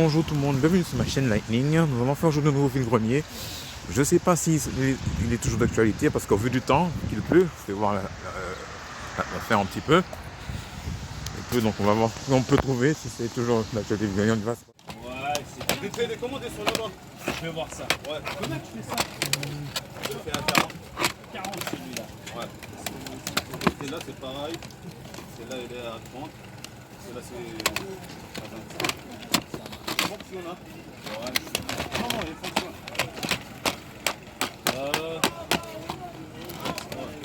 bonjour tout le monde, bienvenue sur ma chaîne Lightning. Nous allons faire aujourd'hui un nouveau vide-grenier. Je ne sais pas si il est toujours d'actualité parce qu'au vu du temps qu'il pleut, je vais voir la faire un petit peu. Il pleut, donc on va voir si on peut trouver, si c'est toujours d'actualité. Ouais, c'est vite fait des commandes sur là-bas. Je vais voir ça. Ouais. Combien tu fais ça? Je le fais à 40. 40 celui-là. Ouais. Celle-là c'est pareil. Celle-là elle est à 30. Celle-là c'est à 25. Il fonctionne hein? Ouais. Non, il fonctionne. Ouais. Pareil.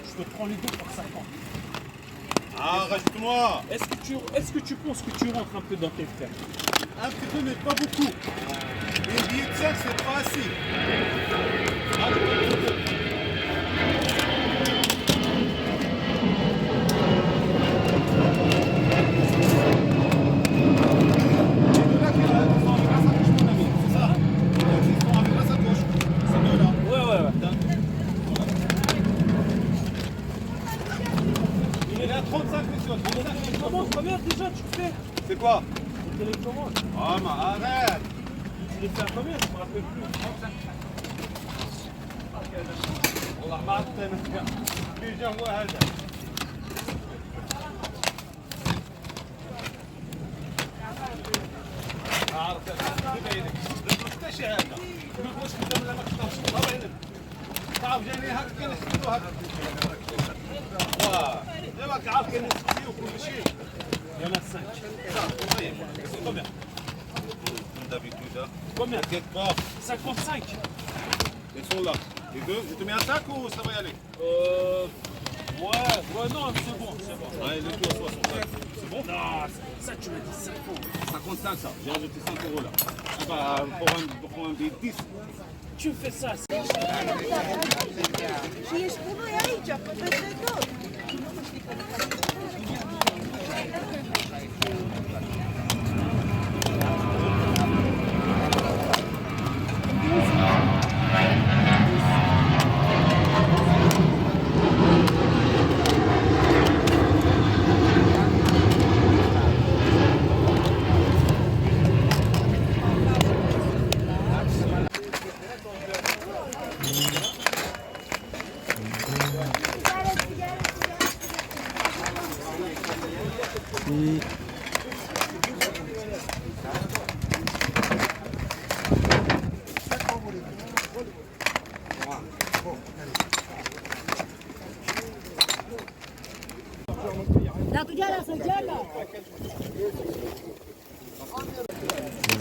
Je te prends les deux pour 50. Ah, rajoute-moi. Est-ce que tu penses que tu rentres un peu dans tes frais? Un petit peu, mais pas beaucoup. Les billets de 5, c'est pas assez. Ouais. Il est à 35 messieurs. Combien déjà tu fais? C'est quoi? Les télécommandes. Ah, mais arrête. Tu les fais à combien? Je me rappelle plus. والله ما عرفت في جو هذا عارف ايش هذا واش قدام ولا ما قدامش طبعا تعرف جاني هكا كان نسقسيو هكا واه دابا عارف كان نسقسيو كل شيء Il y en a 5. طيب combien d'habitude Combien? t'inquiète pas 55. ils sont là les deux je te mets un sac ou ça va y aller Ouais, non, c'est bon. ouais le tout à 65 c'est bon Non, ça tu m'as dit 50. 55 ça j'ai rajouté 5 € là ah bah, pour un billet de 10 Tu me fais ça. שישבו יעיד, בגדול. لا تجارة سجالة.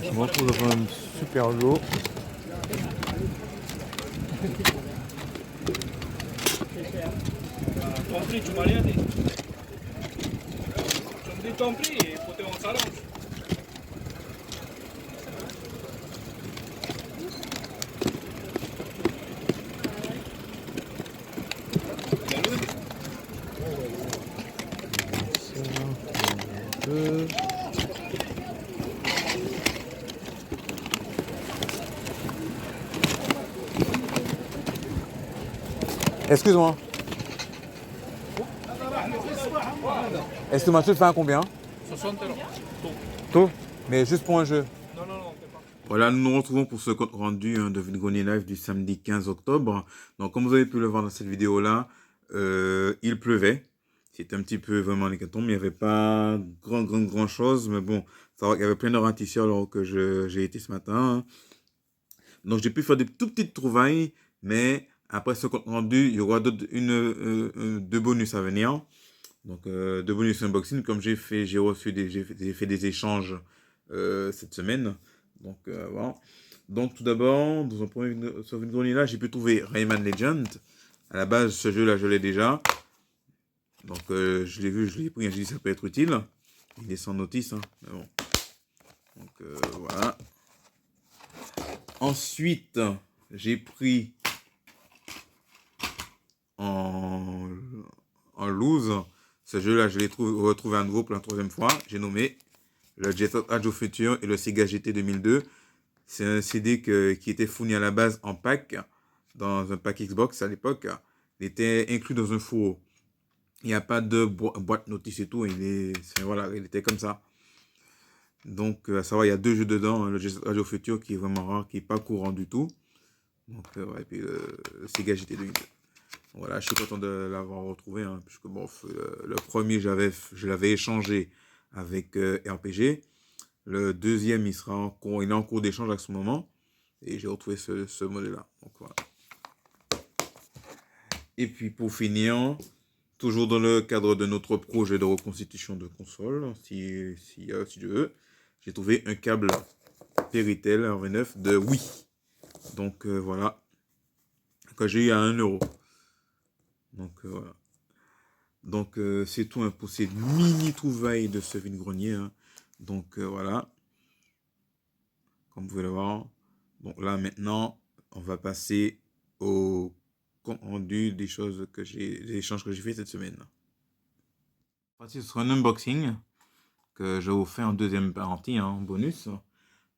Je me retrouve devant un super lot. Ton prix, tu m'as rien dit. Tu me dis ton prix et faut qu'on s'arrange. Excuse-moi. Excuse-moi, tu le fais à combien? 60 €. Tout? Mais juste pour un jeu. Non, t'es pas. Voilà, nous nous retrouvons pour ce compte rendu de vide-grenier live du samedi 15 octobre. Donc, comme vous avez pu le voir dans cette vidéo-là, il pleuvait. C'était un petit peu vraiment l'hécatombe, mais il n'y avait pas grand chose. Mais bon, ça va, il y avait plein de ratisseurs alors que j'ai été ce matin. Donc, j'ai pu faire des tout petites trouvailles, mais après ce compte rendu, il y aura deux bonus à venir. Donc, deux bonus unboxing, comme j'ai fait des échanges cette semaine. Donc, voilà. Donc, tout d'abord, dans un premier sur une grenier là, j'ai pu trouver Rayman Legend. À la base, ce jeu-là, je l'ai déjà. Donc, je l'ai vu, je l'ai pris, j'ai dit ça peut être utile. Il est sans notice, hein, mais bon. Donc, voilà. Ensuite, j'ai pris en loose. Ce jeu-là, je l'ai retrouvé à nouveau pour la troisième fois. J'ai nommé le Jet Set Radio Future et le Sega GT 2002. C'est un CD qui était fourni à la base en pack, dans un pack Xbox à l'époque. Il était inclus dans un fourreau. Il n'y a pas de boîte notice et tout. Voilà, il était comme ça. Donc, à savoir, il y a 2 jeux dedans. Le Jet Set Radio Future qui est vraiment rare, qui n'est pas courant du tout. Donc, ouais, et puis le Sega GT 2002. Voilà, je suis content de l'avoir retrouvé. Hein, puisque, bon, le premier, je l'avais échangé avec RPG. Le deuxième, il est en cours d'échange à ce moment. Et j'ai retrouvé ce modèle-là. Donc, voilà. Et puis, pour finir, toujours dans le cadre de notre projet de reconstitution de console, si tu veux, j'ai trouvé un câble Péritel RV9 de Wii. Donc, voilà. Que j'ai eu à 1 euro. Donc, voilà. Donc, c'est tout hein, pour ces mini trouvailles de ce vide-grenier. Hein. Donc, voilà. Comme vous pouvez le voir. Donc, là, maintenant, on va passer au compte rendu des échanges que j'ai fait cette semaine. Voici ce sera un unboxing que je vous fais en deuxième partie, en bonus.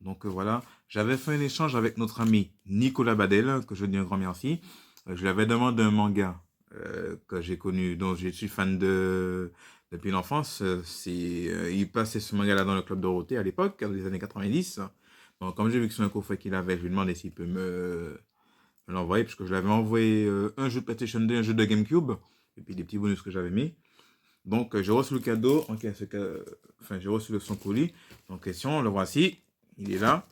Donc, voilà. J'avais fait un échange avec notre ami Nicolas Badel, que je dis un grand merci. Je lui avais demandé un manga que j'ai connu, dont je suis fan depuis l'enfance. Il passait ce manga-là dans le club Dorothée à l'époque, dans les années 90. Donc, comme j'ai vu que c'est un coffret qu'il avait, je lui ai demandé s'il peut me l'envoyer, puisque je lui avais envoyé un jeu de PlayStation 2, un jeu de GameCube, et puis des petits bonus que j'avais mis. Donc, j'ai reçu le cadeau, j'ai reçu son colis en question, le voici, il est là.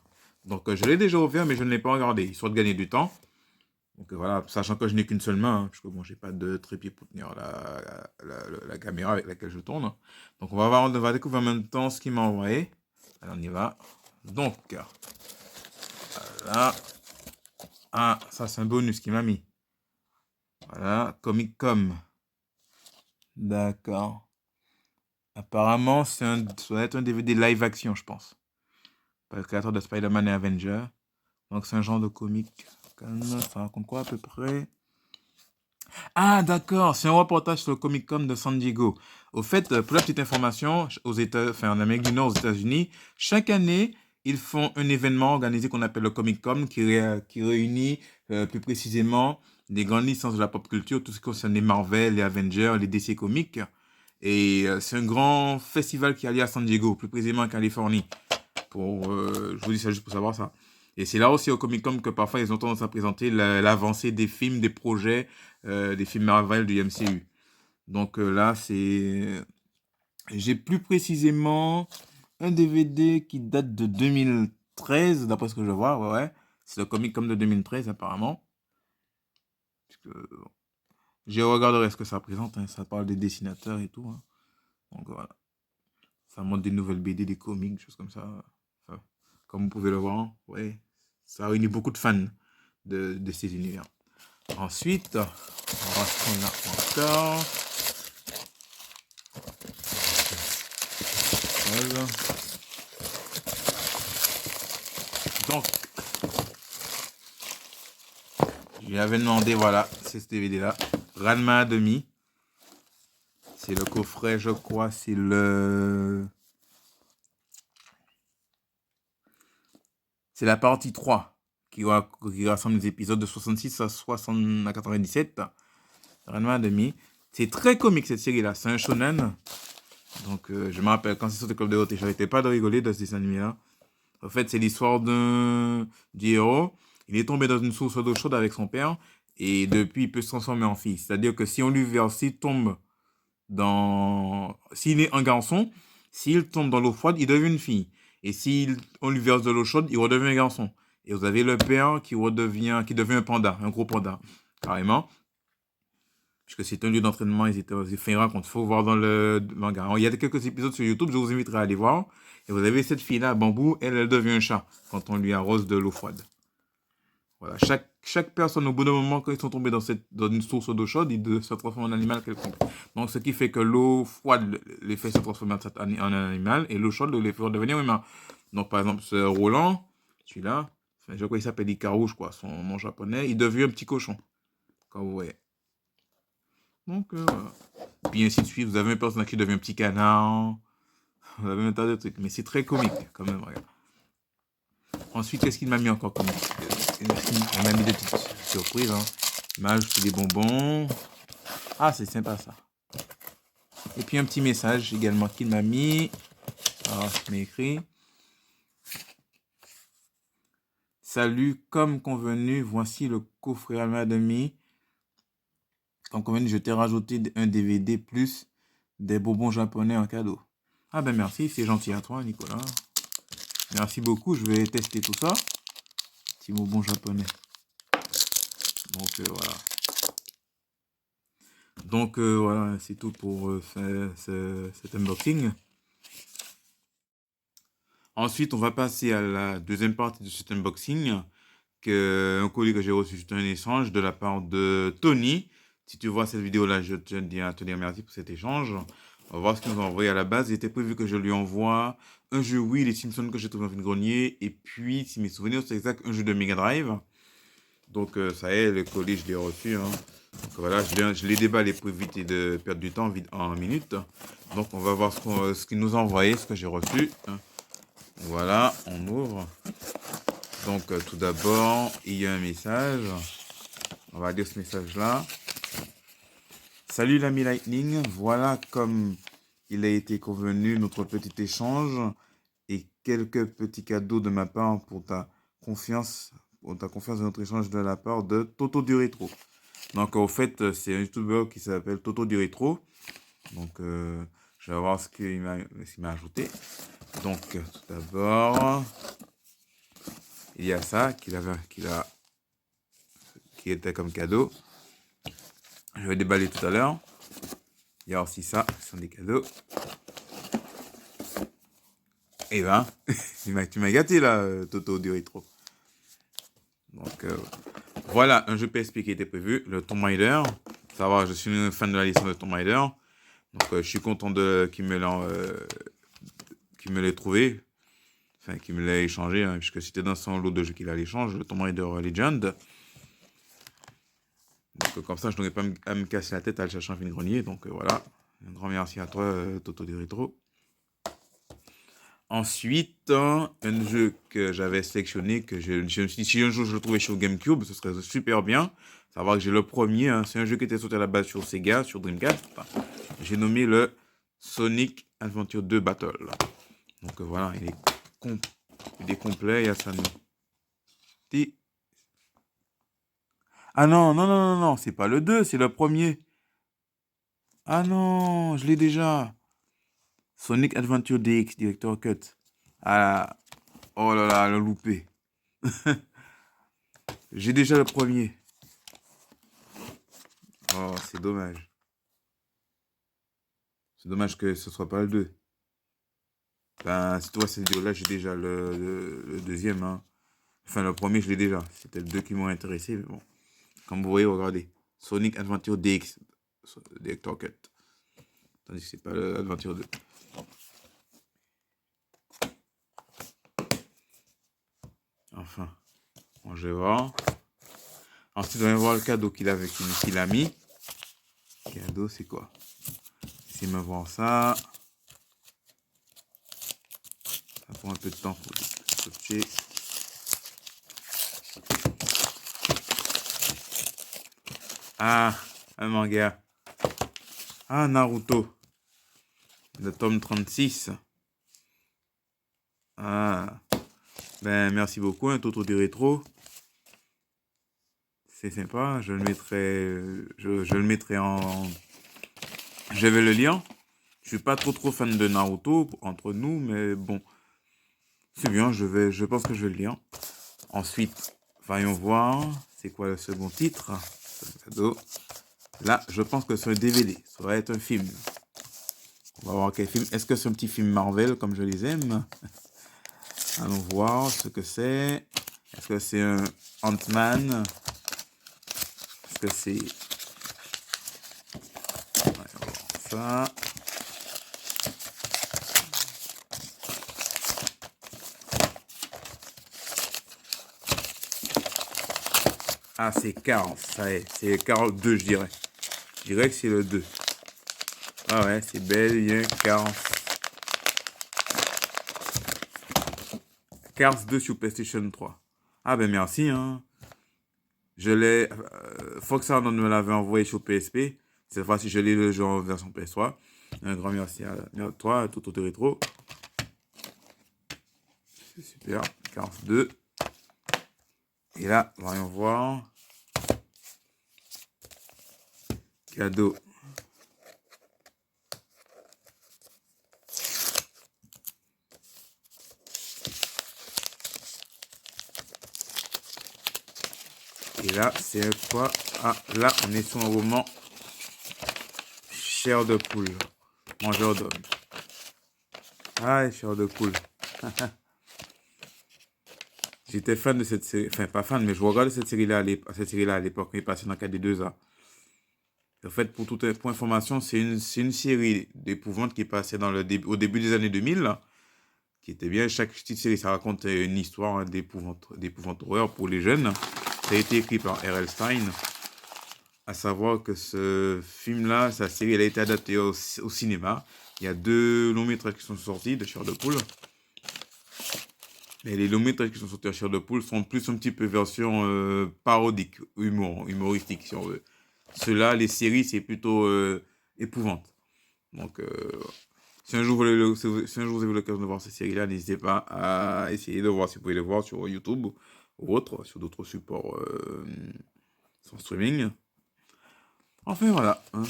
Donc, je l'ai déjà ouvert, mais je ne l'ai pas regardé, histoire de gagner du temps. Donc voilà, sachant que je n'ai qu'une seule main, hein, parce que bon, j'ai pas de trépied pour tenir la caméra avec laquelle je tourne. Donc on va découvrir en même temps ce qu'il m'a envoyé. Alors on y va. Donc, voilà. Ah, ça c'est un bonus qu'il m'a mis. Voilà, Comic-Com. D'accord. Apparemment, ça doit être un DVD live action, je pense. Par le créateur de Spider-Man et Avenger. Donc c'est un genre de comic. Ça raconte quoi à peu près? Ah d'accord, c'est un reportage sur le Comic Con de San Diego. Au fait, pour la petite information, en Amérique du Nord, aux États-Unis, chaque année, ils font un événement organisé qu'on appelle le Comic Con qui réunit plus précisément des grandes licences de la pop culture, tout ce qui concerne les Marvel, les Avengers, les DC Comics. Et c'est un grand festival qui a lieu à San Diego, plus précisément en Californie. Je vous dis ça juste pour savoir ça. Et c'est là aussi au Comic Con que parfois ils ont tendance à présenter l'avancée des films, des projets, des films Marvel du MCU. Donc là, j'ai plus précisément un DVD qui date de 2013, d'après ce que je vois, ouais. C'est le Comic Con de 2013 apparemment. Je regarderai ce que ça présente, hein. Ça parle des dessinateurs et tout. Hein. Donc voilà. Ça montre des nouvelles BD, des comics, des choses comme ça. Enfin, comme vous pouvez le voir, ouais. Ça réunit beaucoup de fans de ces univers. Ensuite, on va prendre là encore. Voilà. Donc, je lui avais demandé, voilà, c'est ce DVD-là. Ranma à demi. C'est le coffret, je crois, c'est la partie 3 qui rassemble les épisodes de 66 à 97. Ranma à demi. C'est très comique cette série-là. C'est un shonen. Donc, je me rappelle quand c'est sur le club de Dorothée, j'arrêtais pas de rigoler de ce dessin animé-là. En fait, c'est l'histoire du héros. Il est tombé dans une source d'eau chaude avec son père. Et depuis, il peut se transformer en fille. C'est-à-dire que si on lui verse, s'il est un garçon, s'il tombe dans l'eau froide, il devient une fille. Et si on lui verse de l'eau chaude, il redevient un garçon. Et vous avez le père qui devient un panda, un gros panda, carrément. Puisque c'est un lieu d'entraînement, ils fait une raconte. Il faut voir dans le manga. Alors, il y a quelques épisodes sur YouTube, je vous inviterai à aller voir. Et vous avez cette fille-là, Bambou, elle devient un chat quand on lui arrose de l'eau froide. Voilà, chaque personne, au bout d'un moment, quand ils sont tombés dans une source d'eau chaude, ils se transforment en animal quelconque. Donc, ce qui fait que l'eau froide les fait se transformer en un animal, et l'eau chaude les fait redevenir humain. Donc, par exemple, ce Roland, celui-là, je crois qu'il s'appelle Ikaru, quoi, son nom japonais, il devient un petit cochon, quand vous voyez. Donc, voilà. Puis ainsi de suite, vous avez un personnage qui devient un petit canard, vous avez un tas de trucs, mais c'est très comique, quand même, regarde. Ensuite, qu'est-ce qu'il m'a mis encore comme... Il m'a mis des petites surprises. Hein. Il m'a ajouté des bonbons. Ah, c'est sympa ça. Et puis un petit message également qu'il m'a mis. Alors, il m'a écrit. Salut, comme convenu, voici le coffret Alma demi. Comme convenu, je t'ai rajouté un DVD plus des bonbons japonais en cadeau. Ah ben merci, c'est gentil à toi Nicolas. Merci beaucoup, je vais tester tout ça. Petit bonbon japonais. Donc voilà. Donc voilà, c'est tout pour cet unboxing. Ensuite, on va passer à la deuxième partie de cet unboxing. Un colis que j'ai reçu, c'est un échange de la part de Tony. Si tu vois cette vidéo-là, je tiens à te dire merci pour cet échange. On va voir ce qu'il nous a envoyé à la base. Il était prévu que je lui envoie un jeu Wii, les Simpsons que j'ai trouvé dans une grenier. Et puis, si mes souvenirs sont exacts, un jeu de Mega Drive. Donc, ça y est, le colis, je l'ai reçu. Hein. Donc, voilà, je l'ai déballé pour éviter de perdre du temps en minutes. Donc, on va voir ce qu'il nous a envoyé, ce que j'ai reçu. Voilà, on ouvre. Donc, tout d'abord, il y a un message. On va lire ce message-là. Salut l'ami Lightning, voilà comme il a été convenu notre petit échange et quelques petits cadeaux de ma part pour ta confiance de notre échange de la part de Toto du Rétro. Donc au fait, c'est un YouTuber qui s'appelle Toto du Rétro. Donc je vais voir ce qu'il m'a ajouté. Donc tout d'abord, il y a ça qui était comme cadeau. Je vais déballer tout à l'heure. Il y a aussi ça, ce sont des cadeaux. Et ben, tu m'as gâté là, Toto du Rétro. Donc voilà, un jeu PSP qui était prévu, le Tomb Raider. Savoir, je suis un fan de la licence de Tomb Raider. Donc je suis content qu'il me l'ait trouvé. Enfin, qu'il me l'ait échangé, hein, puisque c'était dans son lot de jeux qu'il a l'échange, le Tomb Raider Legend. Donc comme ça, je n'aurais pas à me casser la tête à le chercher en fin de grenier. Donc voilà, un grand merci à toi, Toto du Rétro. Ensuite, un jeu que j'avais sélectionné, que je me suis dit, si un jour je le trouvais sur GameCube, ce serait super bien. Savoir que j'ai le premier, hein, c'est un jeu qui était sorti à la base sur Sega, sur Dreamcast. J'ai nommé le Sonic Adventure 2 Battle. Donc voilà, il est complet, il y a sa note. Ah non, c'est pas le 2, c'est le premier. Ah non, je l'ai déjà. Sonic Adventure DX, Director Cut. Ah, oh là là, le loupé. J'ai déjà le premier. Oh, c'est dommage. C'est dommage que ce soit pas le 2. Ben, si tu vois cette vidéo-là, j'ai déjà le deuxième. Hein. Enfin, le premier, je l'ai déjà. C'était le 2 qui m'ont intéressé, mais bon. Comme vous voyez, regardez. Sonic Adventure DX, Director Cut. Tandis que c'est pas l'Adventure 2. Enfin, bon, je vais voir. Ensuite, on va voir le cadeau qu'il a mis. Cadeau, c'est quoi? Essayez de me voir ça. Ça prend un peu de temps pour switcher. Ah, un manga. Ah, Naruto. Le tome 36. Ah. Ben, merci beaucoup, hein, Toto du Rétro. C'est sympa. Je le mettrai en... Je vais le lire. Je suis pas trop fan de Naruto, entre nous, mais bon. C'est bien, je pense que je vais le lire. Ensuite, voyons voir. C'est quoi le second titre? Cadeau. Là, je pense que c'est un DVD. Ça va être un film. On va voir quel film. Est-ce que c'est un petit film Marvel, comme je les aime? Allons voir ce que c'est. Est-ce que c'est un Ant-Man? Est-ce que c'est... On va voir ça. Ah, c'est Carl, ça y est. C'est Carl 2, je dirais. Je dirais que c'est le 2. Ah ouais, c'est bel et bien Carl. Cars 2 sur PlayStation 3. Ah ben merci, hein. Je l'ai... Fox Arnold me l'avait envoyé sur PSP. Cette fois-ci, je l'ai le jeu en version PS3. Un grand merci à toi, tout auto rétro. C'est super. Cars 2. Et là, voyons voir. Cadeau. Et là, c'est quoi? Ah, là, on est sur un roman. Chair de poule. Mangeur d'homme. Ah, chair de poule. J'étais fan de cette série. Enfin, pas fan, mais je regardais cette série-là à l'époque. Elle est passée dans KD2A. En fait, pour information, c'est une série d'épouvante qui passait au début des années 2000. Là, qui était bien. Chaque petite série, ça raconte une histoire d'épouvante horreur pour les jeunes. Ça a été écrit par R.L. Stein. À savoir que ce film-là, sa série, elle a été adaptée au cinéma. Il y a 2 longs métrages qui sont sortis de Chair de poule. Mais les longs métrages qui sont sortis de Chair de poule sont plus un petit peu version parodique, humoristique si on veut. Ceux-là, les séries, c'est plutôt épouvante. Donc, si un jour vous avez l'occasion de voir ces séries-là, n'hésitez pas à essayer de voir si vous pouvez les voir sur YouTube ou autre, sur d'autres supports sans streaming. Enfin, voilà. Hein.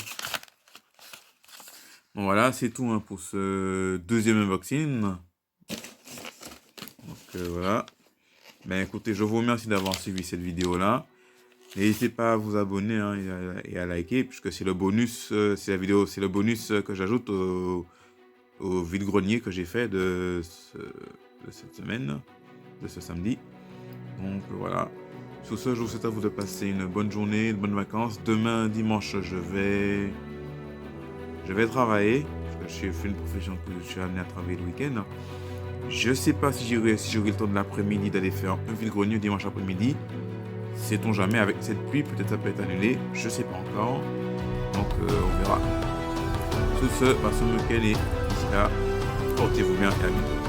Bon, voilà, c'est tout hein, pour ce deuxième unboxing. Donc, voilà. Ben, écoutez, je vous remercie d'avoir suivi cette vidéo-là. N'hésitez pas à vous abonner hein, et à liker, puisque c'est le bonus, c'est le bonus que j'ajoute au vide-grenier que j'ai fait de cette semaine, de ce samedi. Donc voilà. Sur ce, je vous souhaite à vous de passer une bonne journée, de bonnes vacances. Demain, dimanche, je vais travailler, parce que je fais une profession que je suis amené à travailler le week-end. Je sais pas si j'aurai le temps de l'après-midi d'aller faire un vide-grenier dimanche après-midi. Sait-on jamais, avec cette pluie, peut-être ça peut être annulé, je sais pas encore. Donc on verra. Sur ce, passons le week-end et d'ici là, portez-vous bien et à bientôt.